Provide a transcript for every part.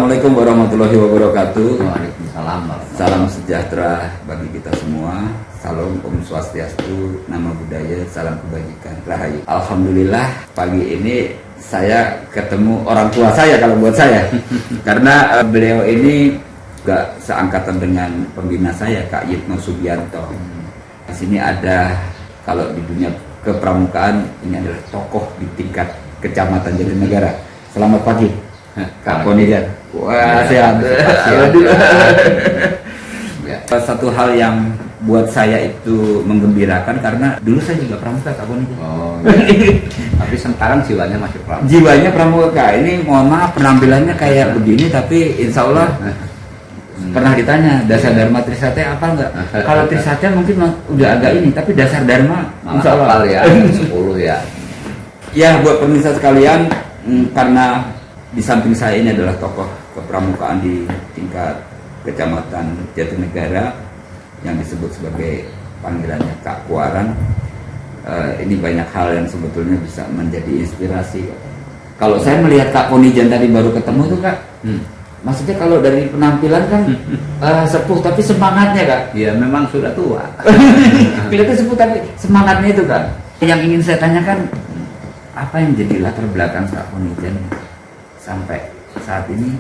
Assalamualaikum warahmatullahi wabarakatuh. Waalaikumsalam. Salam sejahtera bagi kita semua. Salam Om Swastiastu, nama budaya, salam kebajikan, rahayu. Alhamdulillah pagi ini saya ketemu orang tua saya kalau buat saya. Karena beliau ini gak seangkatan dengan pembina saya, Kak Yitno Subianto. Di sini ada, kalau di dunia kepramukaan, ini adalah tokoh di tingkat Kecamatan Jatinegara. Selamat pagi, Kak Ponijan. Wah, sehat. Satu hal yang buat saya itu menggembirakan karena dulu saya juga pramuka, Kak Ponijan. Oh, iya. Tapi sekarang jiwanya masih pramuka. Jiwanya pramuka. Ini mohon maaf penampilannya kayak begini, tapi insya Allah pernah ditanya dasar Dharma Trisatya apa enggak? Kalau Trisatya mungkin udah agak ini, tapi dasar Dharma insya Allah ya 10 ya. Ya, buat pemirsa sekalian, karena di samping saya ini adalah tokoh kepramukaan di tingkat Kecamatan Jatinegara yang disebut sebagai panggilannya Kak Kuaran. Ini banyak hal yang sebetulnya bisa menjadi inspirasi. Kalau saya melihat Kak Ponijan tadi baru ketemu tuh, Kak, maksudnya kalau dari penampilan kan sepuh, tapi semangatnya, Kak. Ya memang sudah tua. Kelihatan sepuh tapi semangatnya itu, Kak. Yang ingin saya tanyakan, apa yang jadi latar belakang Kak Ponijan sampai saat ini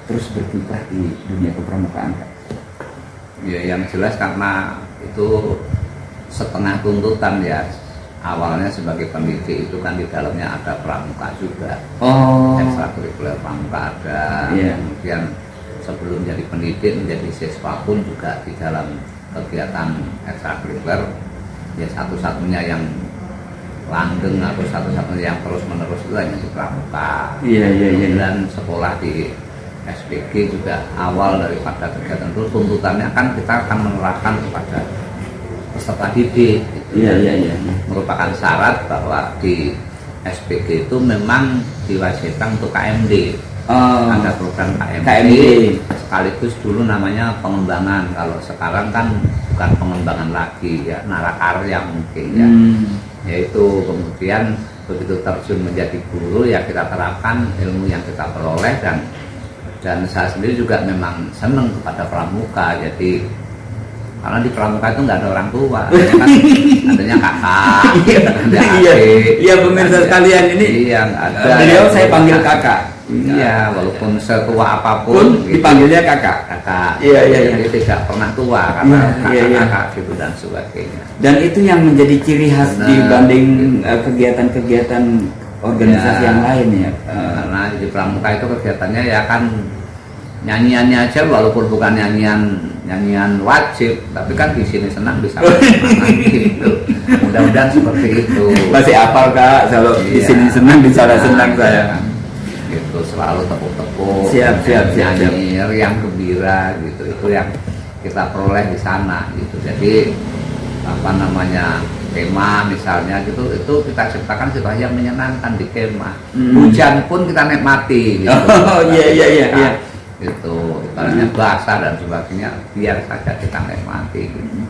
terus berkiprah di dunia kepramukaan, Kak? Ya yang jelas karena itu setengah tuntutan ya. Awalnya sebagai pendidik itu kan di dalamnya ada pramuka juga. Oh. Ekstrakurikuler pramuka ada. Yeah. Kemudian sebelum jadi pendidik menjadi siswa pun juga di dalam kegiatan ekstrakurikuler ya satu-satunya yang langgeng atau satu-satunya yang terus-menerus itu hanya di pramuka. Iya. Dan sekolah di SPG juga awal daripada kegiatan itu tuntutannya kan kita akan menerapkan kepada peserta didik. Gitu. Iya. Merupakan syarat bahwa di SPG itu memang diwajibkan untuk KMD. Ada program KMD sekaligus dulu namanya pengembangan. Kalau sekarang kan bukan pengembangan lagi ya, narakarya mungkin ya. Yaitu kemudian begitu terjun menjadi guru ya kita terapkan ilmu yang kita peroleh dan saya sendiri juga memang senang kepada pramuka. Jadi karena di pramuka itu nggak ada orang tua, kan adanya kakak, ada adik. Iya, pemirsa sekalian, ini iya, ada. Beliau saya panggil kakak. Iya, walaupun setua apapun gitu, dipanggilnya kakak. Iya. Jadi tidak pernah tua karena kakak gitu dan sebagainya. Dan itu yang menjadi ciri khas dibanding kegiatan-kegiatan organisasi yang lain ya. Karena di pramuka itu kegiatannya ya kan nyanyiannya aja walaupun bukan nyanyian wajib, tapi kan di sini senang bisa gitu. Mudah-mudahan seperti itu. Masih hafal, Kak, kalau di sini senang di sana senang saya. Gitu selalu tepuk-tepuk. Siap. Nyanyi yang gembira gitu. Itu yang kita peroleh di sana gitu. Jadi apa namanya kemah misalnya gitu, itu kita ciptakan situasi yang menyenangkan di kemah. Hujan pun kita nikmati gitu. Oh iya. Gitu, ibaratnya basah dan sebagainya biar saja kita nikmati gitu.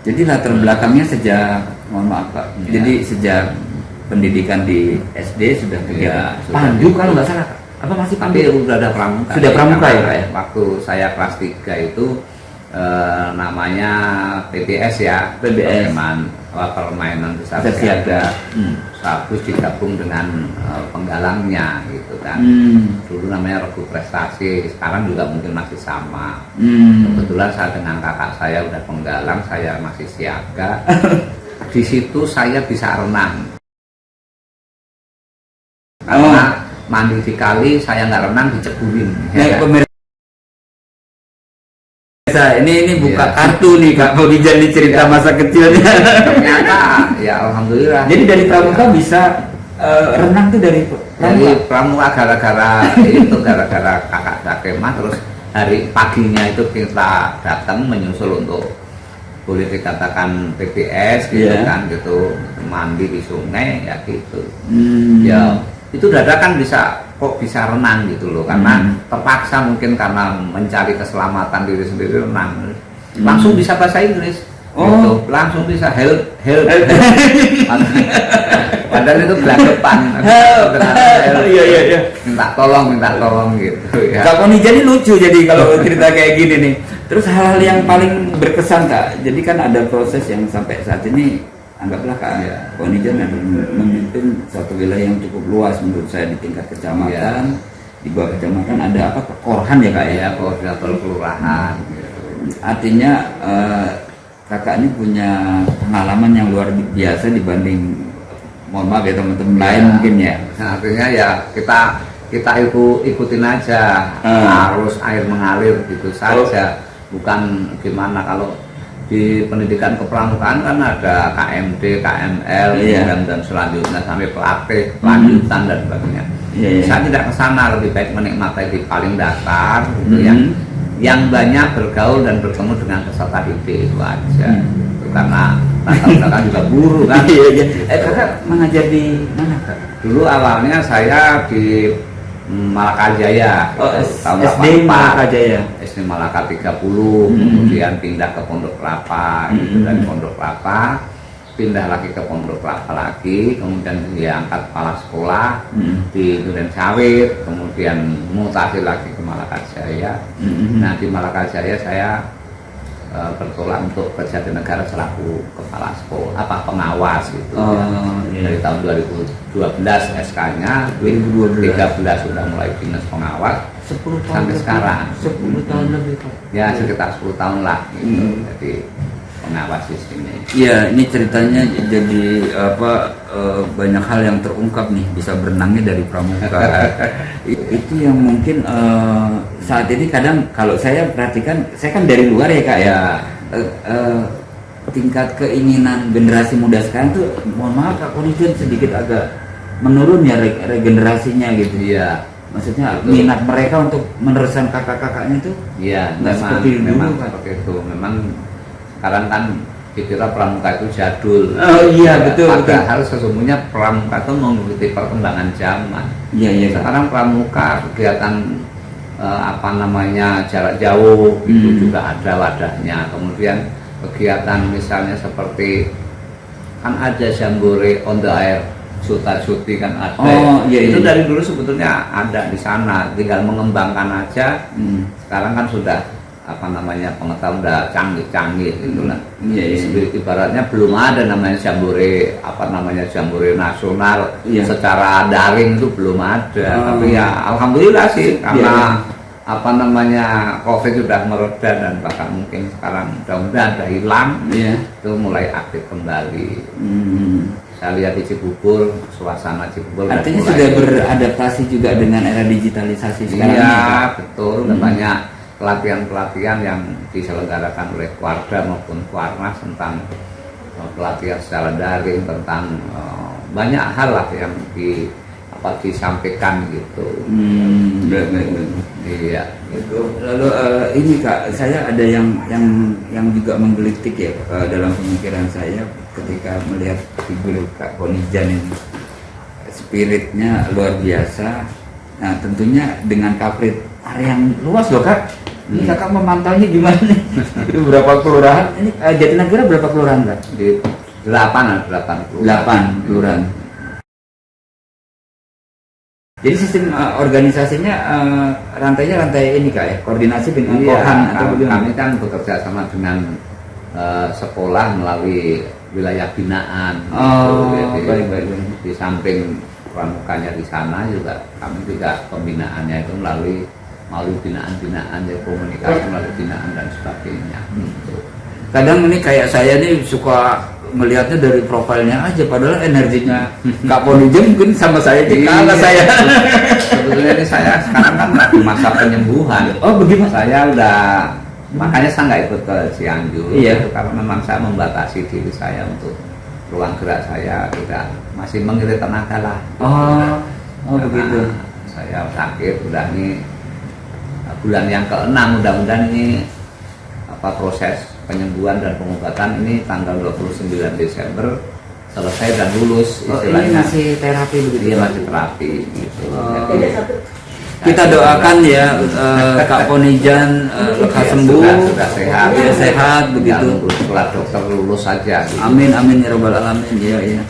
Jadi latar belakangnya sejak, mohon maaf Pak, jadi sejak pendidikan di SD sudah kegiatan Pandu kalau nggak salah, apa masih Pandu? Tapi udah ada pramuka. Sudah pramuka ya, Pak ya? Waktu saya kelas 3 itu namanya PBS ya, permainan besar siaga. Habis digabung dengan penggalangnya gitu kan. Dulu namanya Regu Prestasi, sekarang juga mungkin masih sama. Kebetulan saya dengan kakak saya udah penggalang, saya masih siaga. Di situ saya bisa renang. Karena mandi di kali, saya nggak renang diceburin. Ini buka kartu nih Kak Ponijan di cerita masa kecilnya. Ternyata ya alhamdulillah. Jadi dari pramuka bisa renang tuh dari pramuka gara-gara itu gara-gara kakak saya kemah, terus hari paginya itu kita datang menyusul untuk boleh dikatakan PBS gitu kan gitu, mandi di sungai ya gitu. Ya itu dadakan kok bisa renang gitu loh, karena terpaksa mungkin karena mencari keselamatan diri sendiri renang langsung bisa bahasa Inggris. gitu. Langsung bisa help. Padahal itu belakang Iya. minta tolong gitu ya. Kak Konija ini lucu jadi kalau cerita kayak gini nih. Terus hal-hal yang paling berkesan Kak, jadi kan ada proses yang sampai saat ini anggaplah Kak Konija memimpin suatu wilayah yang cukup luas menurut saya di tingkat kecamatan. Di bawah kecamatan ada apa? Korhan ya Kak ya? Koordinator kelurahan. Artinya kakak ini punya pengalaman yang luar biasa dibanding, mohon maaf ya teman-teman lain mungkin ya. Nah, artinya ya kita ikutin aja arus air mengalir gitu saja. Bukan gimana kalau di pendidikan kepramukaan kan ada KMD, KML, dan selanjutnya sampai pelatih, lanjutan dan sebagainya. Saya tidak ke sana, lebih baik menikmati di paling dasar gitu yang banyak bergaul dan bertemu dengan peserta didik itu aja. Itu karena latar juga guru kan. Kakak mengajar di mana Kak? Dulu awalnya saya di Malaka Jaya, SD Malaka Jaya. SD Malaka 30, kemudian pindah ke Pondok Kelapa, gitu, dari Pondok Kelapa pindah lagi ke Pondok Kelapa lagi, kemudian diangkat kepala sekolah di Duren Sawit, kemudian mutasi lagi ke Malaka Jaya. Nah di Malaka Jaya saya bertolak untuk kerja di negara selaku kepala sekolah pengawas gitu dari tahun 2012 SK-nya 2013 sudah mulai dinas pengawas 10 tahun sampai lebih, sekarang 10 tahun lebih ya sekitar 10 tahun lah gitu. Jadi pengawas di sini. Iya, ini ceritanya jadi banyak hal yang terungkap nih, bisa berenangnya dari pramuka. Itu yang mungkin saat ini kadang kalau saya perhatikan, saya kan dari luar ya Kak ya, tingkat keinginan generasi muda sekarang tuh, mohon maaf Kak Konija sedikit agak menurun ya regenerasinya gitu. Iya. Maksudnya minat mereka untuk meneruskan kakak-kakaknya itu nggak seperti dulu Kak. Seperti itu memang. Sekarang kan dikira pramuka itu jadul. Betul. Padahal sesungguhnya pramuka itu mengikuti perkembangan zaman. Sekarang pramuka kegiatan jarak jauh itu juga ada wadahnya. Kemudian kegiatan misalnya seperti kan ada jambore on the air, suta-suti kan ada. Itu dari dulu sebetulnya ada di sana, tinggal mengembangkan aja. Sekarang kan sudah pengetahuan udah canggih gitu lah. Ibaratnya belum ada namanya jambore jambore nasional secara daring itu belum ada. Tapi ya alhamdulillah sih karena COVID sudah mereda dan bahkan mungkin sekarang mudah-mudahan udah hilang. Itu mulai aktif kembali. Saya lihat di Cibubur, suasana Cibubur artinya sudah beradaptasi juga dengan era digitalisasi sekarang. Iya, betul. Banyak pelatihan-pelatihan yang diselenggarakan oleh Warda maupun Kuarnas tentang pelatihan secara daring, tentang banyak hal lah yang disampaikan gitu. Iya. Gitu. Lalu ini Kak, saya ada yang juga menggelitik ya dalam pemikiran saya ketika melihat figur Kak Konija ini, spiritnya luar biasa. Nah tentunya dengan coverage area yang luas loh Kak. Ini Kakak memantaunya gimana nih? Itu berapa kelurahan? Ini Jatinegara berapa kelurahan Kak? Di 8 kelurahan. Jadi sistem organisasinya rantai ini Kak ya, koordinasi dengan Korhan atau kami kan bekerja sama dengan sekolah melalui wilayah binaan. Baik. Di samping pramukanya di sana juga kami juga pembinaannya itu melalui binaan-binaan ya, komunikasi melalui binaan dan sebagainya. Kadang ini kayak saya nih suka melihatnya dari profilnya aja, padahal energinya Kak Konija mungkin sama saya kalah saya. Sebetulnya ini saya sekarang kan lagi masa penyembuhan. Bagaimana? Saya udah makanya saya nggak ikut ke Cianjur. Karena memang saya membatasi diri saya untuk ruang gerak saya masih mengirit tenaga lah. Begitu. Saya sakit udah nih bulan yang ke-6, mudah-mudahan ini proses penyembuhan dan pengobatan ini tanggal 29 Desember selesai dan lulus istilahnya. Ini masih terapi begitu? Iya masih terapi gitu. Kita doakan ya Kak Ponijan lekas sembuh, sudah sehat, ya sehat begitu. Setelah dokter lulus saja. Gitu. Amin amin ya robbal alamin. Ya.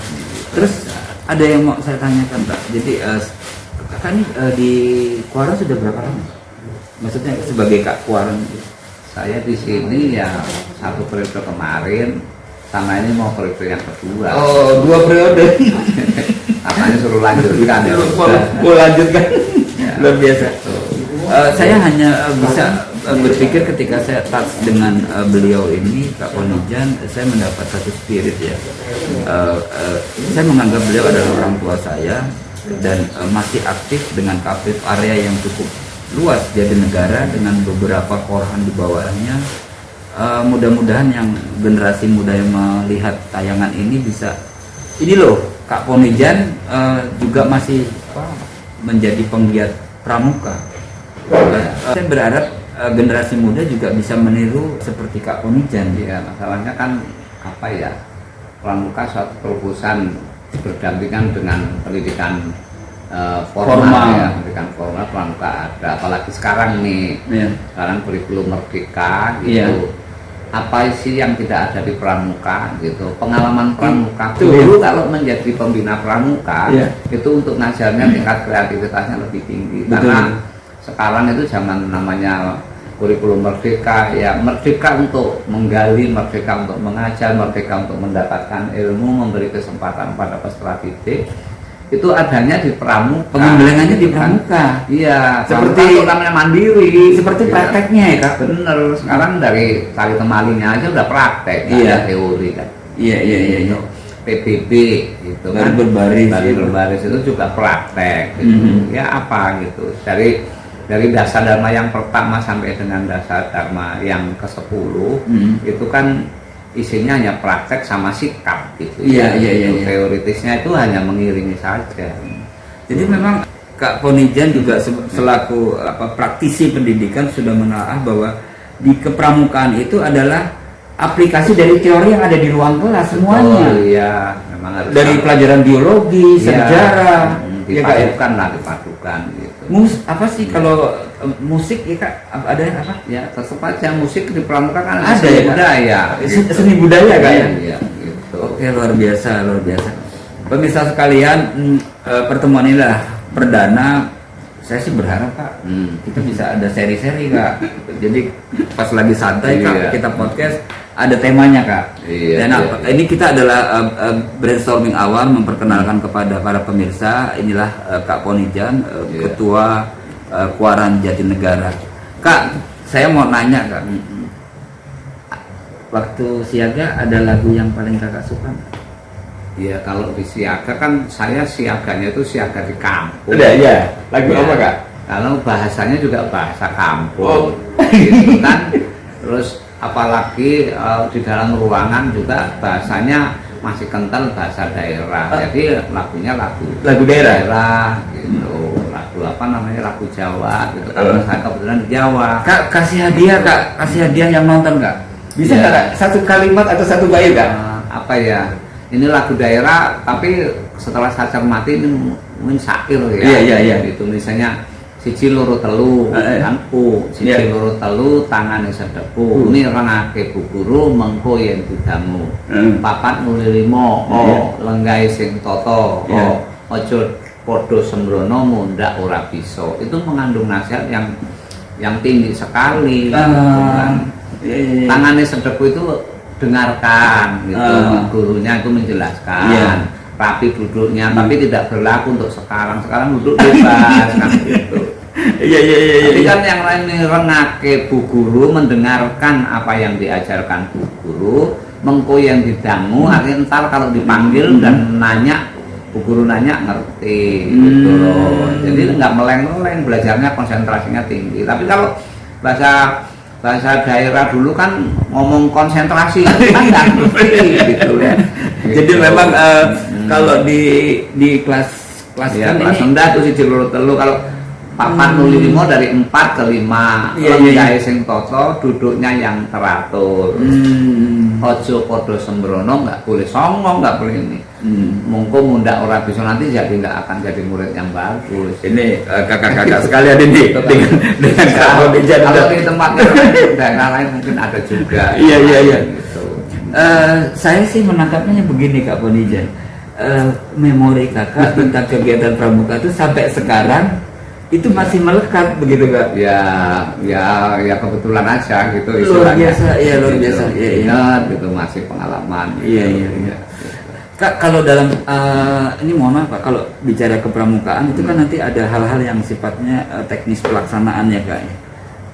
Terus ada yang mau saya tanyakan Pak. Jadi kakak ini di Kuarang sudah berapa lama? Maksudnya sebagai Kak Kuarang? Saya di sini ya 1 periode kemarin, sama ini mau periode yang kedua. Oh 2 periode. Katanya suruh lanjutkan ya. Mau lanjutkan. Ya. Luar biasa. Saya hanya bisa berpikir ketika saya touch dengan beliau ini Kak Ponijan, saya mendapat satu spirit ya. Saya menganggap beliau adalah orang tua saya dan masih aktif dengan KPIP area yang cukup luas Jatinegara dengan beberapa koran di bawahnya. Mudah-mudahan yang generasi muda yang melihat tayangan ini bisa, ini loh Kak Ponijan juga masih menjadi penggiat pramuka. Saya berharap generasi muda juga bisa meniru seperti Kak Ponijan. Ya, masalahnya kan apa ya, pramuka suatu terobosan berdampingan dengan pendidikan formal ya, pendidikan formal pramuka ada, apalagi sekarang nih, sekarang kurikulum merdeka gitu. Apa sih yang tidak ada di pramuka gitu, pengalaman pramuka dulu kalau menjadi pembina pramuka itu untuk ngajarnya tingkat kreativitasnya lebih tinggi. Karena sekarang itu zaman namanya kurikulum merdeka ya, merdeka untuk menggali, merdeka untuk mengajar, merdeka untuk mendapatkan ilmu, memberi kesempatan pada peserta didik, itu adanya di pramuka, pengembelengannya di pramuka. Iya, seperti namanya mandiri, seperti prakteknya ya Kak. Bener, sekarang dari tali temalinya aja udah praktek, ada teori kan. Iya. PBB gitu baru kan, berbaris itu juga praktek gitu. Ya apa gitu, dari dasar dharma yang pertama sampai dengan dasar dharma yang ke-10 itu kan isinya hanya praktek sama sikap gitu. Iya. Teoritisnya itu hanya mengiringi saja. Jadi memang Kak Ponijan juga selaku praktisi pendidikan sudah menelaah bahwa di kepramukaan itu adalah aplikasi dari teori yang ada di ruang kelas semuanya. Oh iya, memang harus dari pelajaran biologi, sejarah, dipadukan lah, dipadukan gitu. Apa sih kalau musik ya Kak, ada apa? Ya tetap aja musik di pramuka kan ada seni ya, budaya, gitu. Seni budaya Kak ya. Iya, gitu. Oke, luar biasa. Pemirsa sekalian, pertemuan inilah perdana. Saya sih berharap Kak, kita bisa ada seri-seri Kak. Jadi pas lagi santai Kak, kita podcast ada temanya Kak. Dan ini kita adalah brainstorming awal memperkenalkan kepada para pemirsa. Inilah Kak Ponijan, Ketua Kuarang Jatinegara. Kak, saya mau nanya Kak. Waktu siaga ada lagu yang paling Kakak suka? Iya, kalau di siaga kan saya siaganya itu siaga di kampung. Udah ya. Lagu apa Kak? Kalau bahasanya juga bahasa kampung. Gitu kan. Terus apalagi di dalam ruangan juga bahasanya masih kental bahasa daerah. Jadi lagunya lagu daerah gitu. Lagu apa namanya, lagu Jawa gitu. Karena saya kebetulan di Jawa. Kak, kasih hadiah yang nonton Kak. Bisa Kak? Satu kalimat atau satu bait Kak? Apa ya? Ini lagu daerah, tapi setelah saya cermati ini mungkin syair ya. Iya. Itu misalnya siji loro telu tanku, siji loro telu tangane sedeku. Ini rengake bu guru mengko yen didamu. Papat muli limo, lenggahe sing tata, aja padha sembrono mundhak ora bisa. Itu mengandung nasihat yang tinggi sekali. Tangane sedeku itu dengarkan gitu, gurunya itu menjelaskan rapi duduknya, tapi tidak berlaku untuk sekarang duduk bebas kan gitu. Tapi kan yang lain nih, rengake bu guru, mendengarkan apa yang diajarkan bu guru, mengko yang didangu, artinya ntar kalau dipanggil dan nanya, bu guru nanya ngerti gitu loh. Jadi nggak meleng-meleng, belajarnya konsentrasinya tinggi. Tapi kalau bahasa daerah dulu kan ngomong konsentrasi kan nggak ngerti gitu ya. Jadi memang kalau di kelas kan kelas rendah tuh siji loro telu, kalau papan 05 dari 4 ke 5. Lenggah sing tata, duduknya yang teratur. Ojo podo sembrono, nggak boleh songong, nggak boleh ini. Mungkin mundak orang bisa nanti jadi nggak akan jadi murid yang bagus. Ini kakak-kakak sekalian ini dengan Kak Ponijan. Kalau di tempatnya daerah lain mungkin ada juga. Iya. Gitu. Saya sih menangkapnya begini Kak Ponijan. Memori kakak tentang kegiatan pramuka itu sampai sekarang itu masih melekat begitu Kak? Ya kebetulan aja gitu Luar istilahnya. biasa, ya luar biasa. Ingat gitu masih pengalaman. Iya. Kak, kalau dalam ini mohon maaf Pak, kalau bicara kepramukaan itu kan nanti ada hal-hal yang sifatnya teknis pelaksanaannya Kak.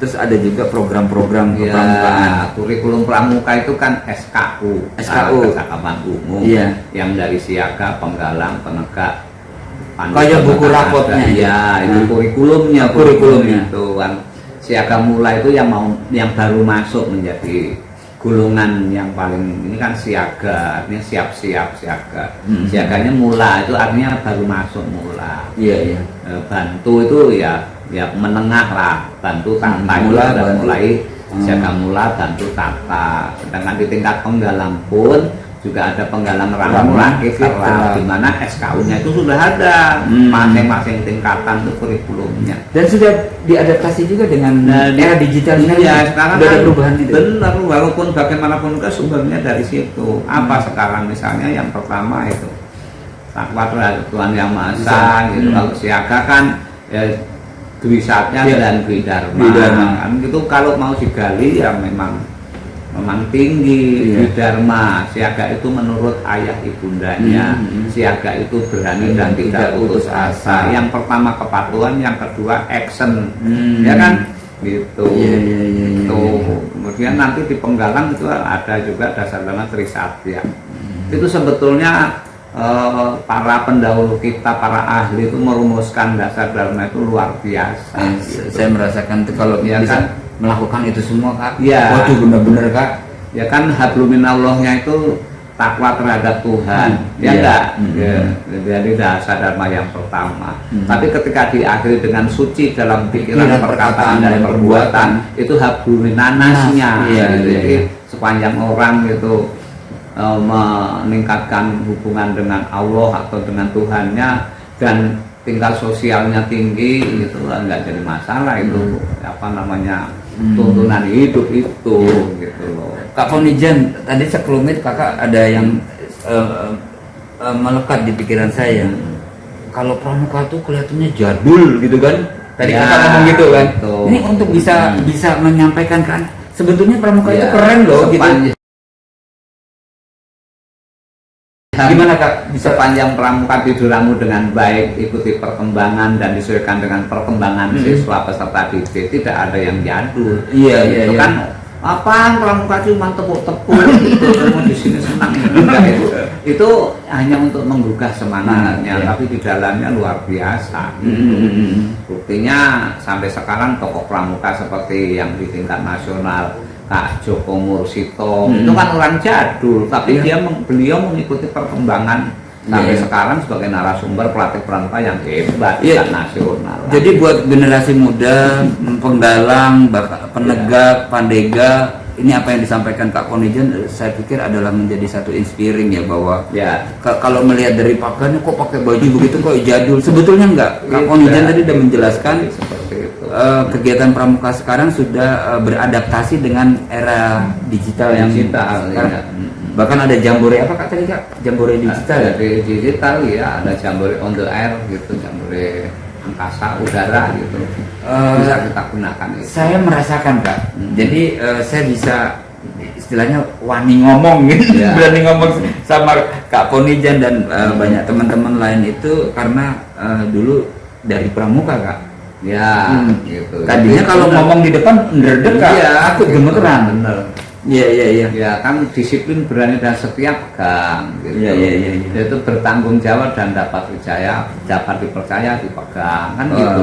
Terus ada juga program-program kepramukaan. Kurikulum pramuka itu kan SKU. Kesakaman umum. Iya. Yang dari siaga, penggalang, penegak. Kayak buku rapotnya. Ya, itu kurikulumnya. Itu kan siaga mula itu yang baru masuk menjadi golongan yang paling ini kan siaga, ini siap-siap siaga. Siaganya mula itu artinya baru masuk mula. Iya. Bantu itu ya menengah lah, bantu tata itu sudah mulai siaga mula, bantu tata. Sedangkan di tingkat penggalang pun juga ada penggalang ramu fitra, di mana SKU-nya itu sudah ada masing-masing tingkatan itu kurikulumnya. Dan sudah diadaptasi juga dengan era digital ini. Ya, sekarang ada perubahan itu. Benar, walaupun bagaimanapun ke sumbernya dari situ. Apa sekarang misalnya yang pertama itu takwa terhadap Tuhan Yang Maha Esa, gitu. Kalau siaga kan Dwisatnya dan Dwidharma. Kan gitu kalau mau digali ya memang tinggi. Dharma siaga itu menurut ayah ibundanya. Siaga itu berani dan tidak putus asa. Yang pertama kepatuhan, yang kedua action, ya kan gitu. Kemudian nanti di penggalang itu ada juga dasar dharma Trisatya. Itu sebetulnya para pendahulu kita, para ahli itu merumuskan dasar dharma itu luar biasa. Saya merasakan itu kalau ya bisa kan melakukan itu semua Kak. Ya. Waduh benar-benar Kak. Ya kan habluminallahnya itu takwa terhadap Tuhan. Enggak. Jadi dasar dharma yang pertama. Tapi ketika diakhiri dengan suci dalam pikiran, perkataan dan perbuatan, itu habluminanasnya. Jadi sepanjang orang itu meningkatkan hubungan dengan Allah atau dengan Tuhannya dan tingkat sosialnya tinggi, itu enggak jadi masalah itu tuntunan hidup itu gitu loh. Kak Ponijan, tadi sekelumit kakak ada yang melekat di pikiran saya. Kalau pramuka tuh kelihatannya jadul gitu kan? Tadi kakak ngomong gitu kan? Betul. Ini untuk bisa menyampaikan kan? Sebetulnya pramuka itu keren loh gitu. Gimana Kak? Sepanjang pramuka tiduramu dengan baik, ikuti perkembangan dan disesuaikan dengan perkembangan siswa peserta didik, tidak ada yang jadul. Iya. Kan apa pramuka cuma tepuk-tepuk gitu, kamu di sini senang enggak itu hanya untuk menggugah semangatnya, tapi di dalamnya luar biasa. Buktinya sampai sekarang tokoh pramuka seperti yang di tingkat nasional Kak Joko Mursito itu kan orang jadul, tapi beliau mengikuti perkembangan sampai sekarang sebagai narasumber pelatih pramuka yang hebat tingkat nasional. Jadi buat generasi muda, penggalang, penegak, pandega, ini apa yang disampaikan Kak Ponijan, saya pikir adalah menjadi satu inspiring ya, bahwa kalau melihat dari pakaiannya kok pakai baju begitu kok jadul, sebetulnya enggak. Kak Ponijan tadi sudah menjelaskan seperti itu. Kegiatan pramuka sekarang sudah beradaptasi dengan era digital yang sekarang. Bahkan ada jambore apa Kak tadi Kak? Jambore digital. Dari digital ya, ada jambore on the air gitu, jambore angkasa udara gitu. Bisa kita gunakan itu. Saya merasakan Kak. Jadi saya bisa istilahnya wani ngomong gitu. Berani ngomong sama Kak Ponijan dan banyak teman-teman lain itu karena dulu dari pramuka Kak. Gitu. Tadinya kalau ngomong di depan ndredeg Kak. Aku gemeteran. Bener. Iya. Ya kan disiplin, berani dan setia pegang gitu. Iya. Itu bertanggung jawab dan dapat dipercaya dipegang kan gitu.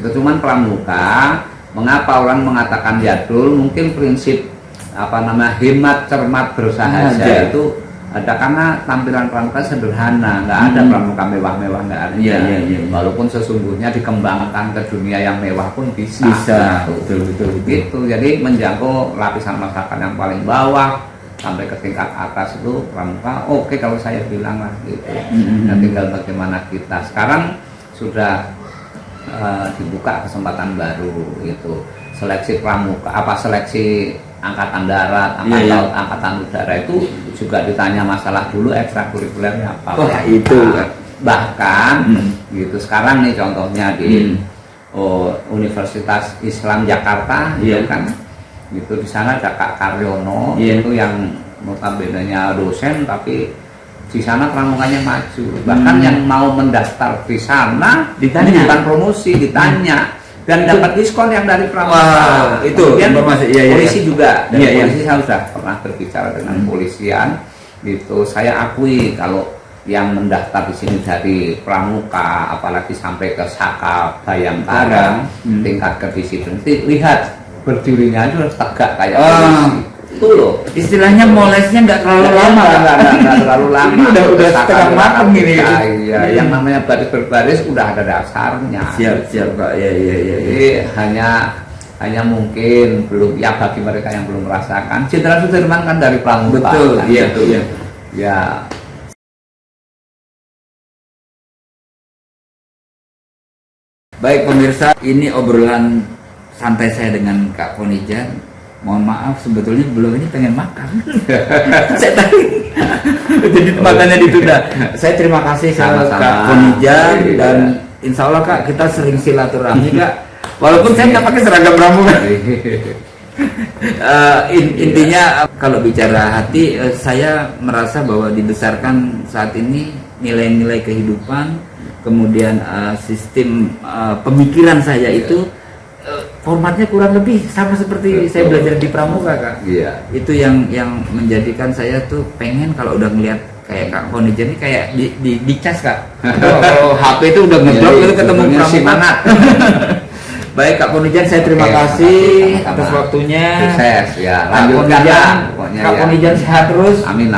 Itu cuman pramuka. Mengapa orang mengatakan jadul? Mungkin prinsip hemat, cermat, bersahaja itu ada karena tampilan pramuka sederhana, nggak ada pramuka mewah-mewah, nggak ada. Walaupun sesungguhnya dikembangkan ke dunia yang mewah pun bisa. Betul. Gitu. Jadi menjangkau lapisan masyarakat yang paling bawah sampai ke tingkat atas itu pramuka. Oke, kalau saya bilang lah gitu. Nah, tinggal bagaimana kita. Sekarang sudah dibuka kesempatan baru itu. Seleksi pramuka, seleksi angkatan darat, angkatan laut, angkatan udara itu juga ditanya masalah dulu ekstrakurikulernya apa. Wah, itu bahkan gitu sekarang nih contohnya di Universitas Islam Jakarta, kan gitu di sana ada Kak Karyono itu yang notabene-nya dosen tapi di sana pramukanya maju. Bahkan yang mau mendaftar di sana ditanya, bukan promosi, ditanya dan dapat diskon yang dari pramuka. Itu informasi. Polisi juga, dan polisi saya sudah pernah berbicara dengan polisian. Gitu, saya akui kalau yang mendaftar di sini dari pramuka, apalagi sampai ke Saka Bayangkara, tingkat kedisiplinan, lihat berdirinya itu tegak kayak polisi. Itu loh, istilahnya molesnya nggak terlalu lama, nggak terlalu lama. Ini udah setengah matang ini. Iya, yang namanya baris berbaris udah ada dasarnya. Siap Pak. Jadi hanya mungkin belum, ya bagi mereka yang belum merasakan. Jenderal Sudirman kan dari pramuka. Betul, kan? iya. Ya. Baik pemirsa, ini obrolan santai saya dengan Kak Ponijan. Mohon maaf, sebetulnya belum ini pengen makan. Saya tadi jadi makannya ditunda. Saya terima kasih sama Kak Ponijan dan insya Allah Kak kita sering silaturahmi Kak. Walaupun saya nggak pakai seragam pramuka. Intinya kalau bicara hati, saya merasa bahwa dibesarkan saat ini nilai-nilai kehidupan, kemudian sistem pemikiran saya itu formatnya kurang lebih sama seperti saya belajar di pramuka Kak. Itu yang menjadikan saya tuh pengen kalau udah ngeliat kayak Kak Ponijan ini kayak dicas Kak. Kalau HP itu udah ngeblok itu ketemu pramuka. Baik Kak Ponijan, saya terima kasih atas waktunya. Sukses ya. Lanjutkan Kak Ponijan sehat terus. Amin.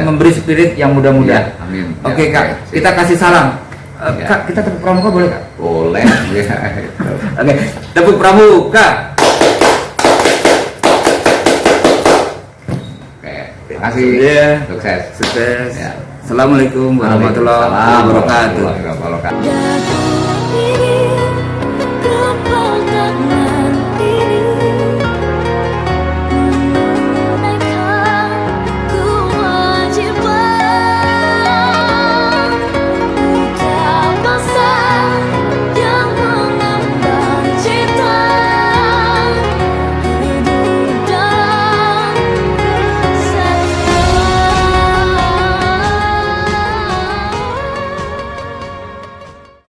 Memberi spirit yang mudah-mudahan. Amin. Oke Kak, kita kasih salam. Kak, kita tepuk pramuka boleh Kak? Boleh. Oke, tepuk pramuka. Terima kasih. Sukses. Assalamualaikum warahmatullahi wabarakatuh.